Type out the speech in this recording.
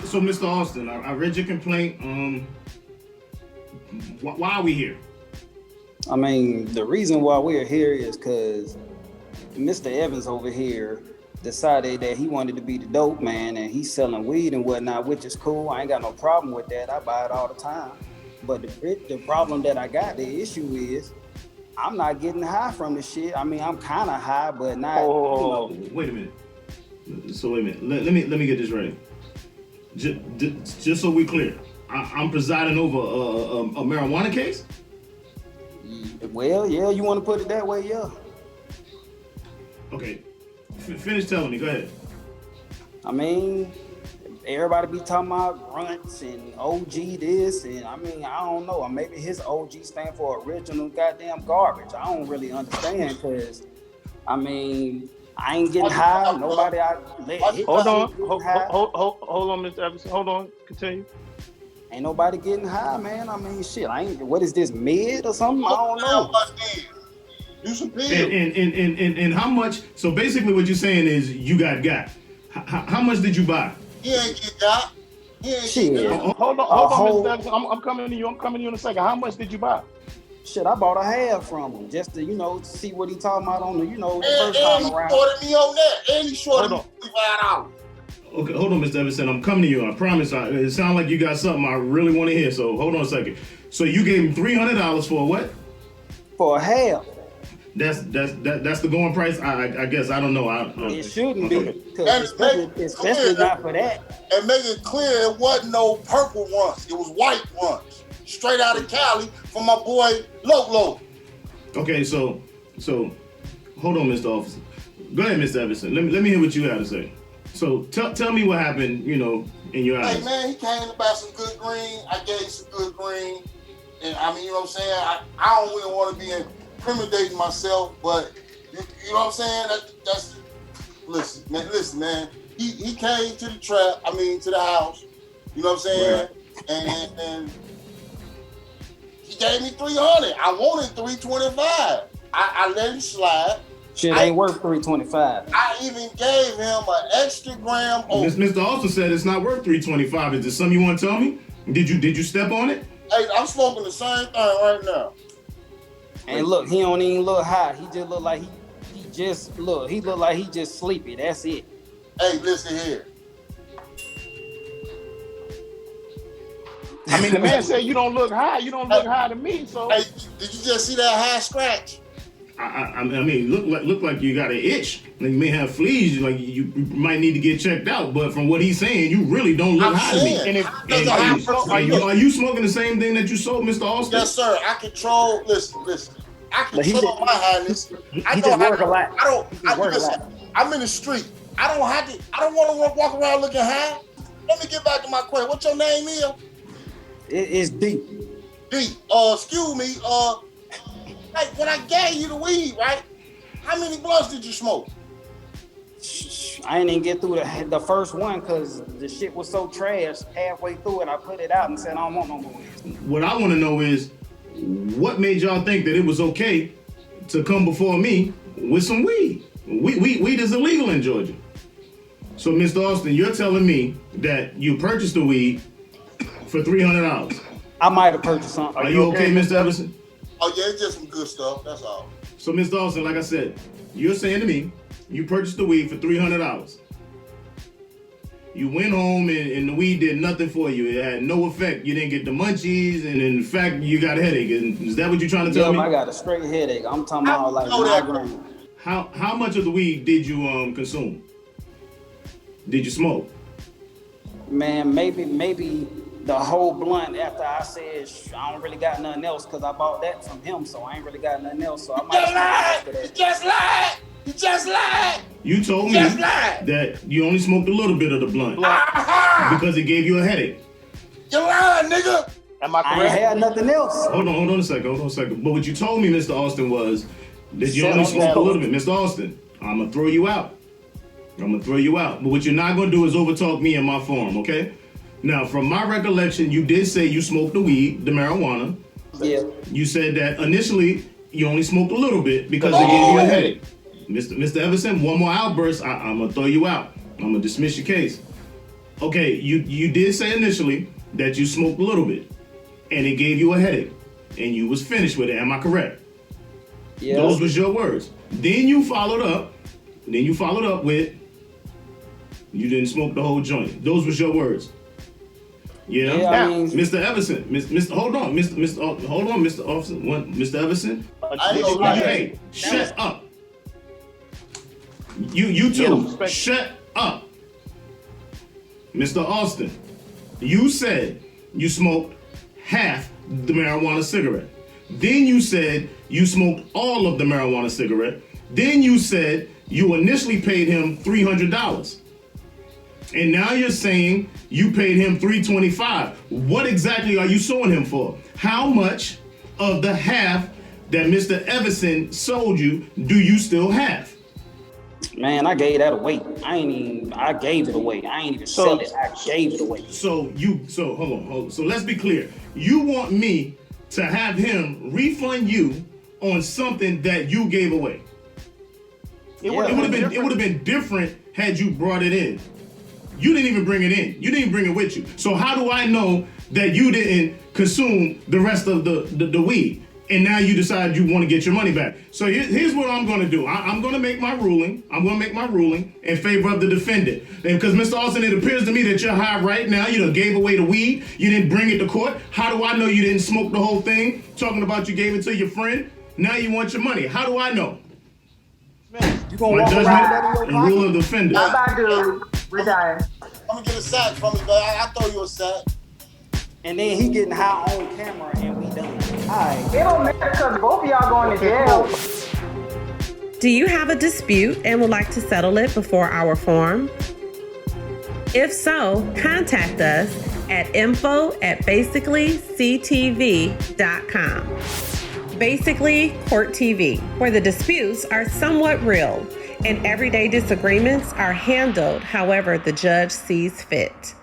So, Mr. Austin, I read your complaint. Why are we here? I mean, the reason why we're here is because Mr. Evans over here decided that he wanted to be the dope man and he's selling weed and whatnot, which is cool. I ain't got no problem with that. I buy it all the time. But the problem that I got, the issue is I'm not getting high from the shit. I mean, I'm kind of high, but not, Wait a minute. So wait a minute. Let me get this right. Just so we're clear, I'm presiding over a marijuana case? Well, yeah, you want to put it that way, yeah. Okay. Finish telling me. Go ahead. I mean, everybody be talking about grunts and OG this, and I mean, I don't know. Maybe his OG stand for original goddamn garbage. I don't really understand because, I mean, I ain't getting high. Nobody I let hit. Hold on, Mr. Everson. Hold on, continue. Ain't nobody getting high, man. I mean, shit. I ain't. What is this, mid or something? I don't know. Do some pills. And how much? So basically, what you're saying is you got. How much did you buy? He ain't get got. He ain't Shit. get got. Hold on, Mr. Everson. I'm coming to you. I'm coming to you in a second. How much did you buy? Shit, I bought a half from him just to, see what he talking about on the, the And first time he around. shorted me on that. And he shorted me $55. Okay, hold on, Mr. Everson. I'm coming to you. I promise. It sounds like you got something I really want to hear. So hold on a second. So you gave him $300 for what? For a half. That's the going price. I guess I don't know. It shouldn't be, because And especially not for that. And make it clear it wasn't no purple runs. It was white runs. Straight out of Cali from my boy Lolo. Okay, so hold on, Mr. Officer. Go ahead, Mr. Everson. Let me hear what you have to say. So tell me what happened, in your eyes. Hey man, he came to buy some good green. I gave him some good green. And I mean, you know what I'm saying? I don't really want to be intimidating myself, but you know what I'm saying? That's listen, man. He came to to the house, you know what I'm saying? Right. And he gave me 300. I wanted 325. I let him slide. Shit ain't worth 325. I even gave him an extra gram. Mr. Austin said it's not worth 325. Is there something you want to tell me? Did you step on it? Hey, I'm smoking the same thing right now. And look, he don't even look high. He just look like he look like he just sleepy. That's it. Hey, listen here. I mean, the man said you don't look high. You don't look high to me. So, hey, did you just see that high scratch? I mean, look like you got an itch. Like you may have fleas. Like you might need to get checked out. But from what he's saying, you really don't look high to me. Are you smoking the same thing that you sold, Mr. Austin? Yes, sir. I control. Listen. I control my highness. He just work a lot. I'm in the street. I don't want to walk around looking high. Let me get back to my question. What's your name, is? It's deep. D. Excuse me. Like when I gave you the weed, right? How many blunts did you smoke? I didn't even get through the first one because the shit was so trash. Halfway through it, I put it out and said, I don't want no more. What I want to know is, what made y'all think that it was okay to come before me with some weed? Weed is illegal in Georgia. So, Mr. Austin, you're telling me that you purchased the weed for $300. I might have purchased something. Are you okay, Mr. Everson? Oh yeah, it's just some good stuff. That's all. So, Mr. Austin, like I said, you're saying to me, you purchased the weed for $300. You went home and the weed did nothing for you. It had no effect. You didn't get the munchies, and in fact, you got a headache. Is that what you're trying to tell me? I got a straight headache. I'm talking about like migraine. How much of the weed did you consume? Did you smoke? Man, maybe the whole blunt after I said I don't really got nothing else because I bought that from him, so I ain't really got nothing else. So I might You just lied. You told me that you only smoked a little bit of the blunt because it gave you a headache. You lying, nigga. Am I correct? I ain't had nothing else. Hold on a second. But what you told me, Mr. Austin, was that you only smoked a little bit. Mr. Austin, I'm gonna throw you out. But what you're not gonna do is overtalk me in my forum, okay? Now, from my recollection, you did say you smoked the weed, the marijuana. Yeah. You said that initially you only smoked a little bit because it gave you a headache. Mr. Everson, one more outburst, I'm gonna throw you out. I'm gonna dismiss your case. Okay, you did say initially that you smoked a little bit, and it gave you a headache, and you was finished with it. Am I correct? Yeah. Those was your words. Then you followed up with you didn't smoke the whole joint. Those was your words. Yeah. Yeah, I mean, Mr. Everson, Mr. Hold on, hold on, Mr. Officer. Mr. Everson. I ain't gonna lie. Hey, shut up. You too. Shut up. Mr. Austin, you said you smoked half the marijuana cigarette. Then you said you smoked all of the marijuana cigarette. Then you said you initially paid him $300. And now you're saying you paid him $325. What exactly are you suing him for? How much of the half that Mr. Everson sold you do you still have? man, I gave that away. I gave it away. I ain't even sell it. I gave it away. So hold on. So let's be clear. You want me to have him refund you on something that you gave away? It would have been different had you brought it in. You didn't even bring it in. You didn't even bring it with you. So how do I know that you didn't consume the rest of the weed? And now you decide you want to get your money back. So here's what I'm going to do. I'm going to make my ruling. I'm going to make my ruling in favor of the defendant. And because Mr. Austin, it appears to me that you're high right now. You done gave away the weed. You didn't bring it to court. How do I know you didn't smoke the whole thing? Talking about you gave it to your friend. Now you want your money. How do I know? You gonna My walk around that in judgment your and rule pocket? of the defendant. Bye-bye, dude. We're done. I'm gonna get a sack from you, but I'll throw you a sack. And then he getting high on camera and we done. Alright. It don't matter because both of y'all going to jail. Do you have a dispute and would like to settle it before our forum? If so, contact us at info@basicallyctv.com. Basically Court TV, where the disputes are somewhat real and everyday disagreements are handled however the judge sees fit.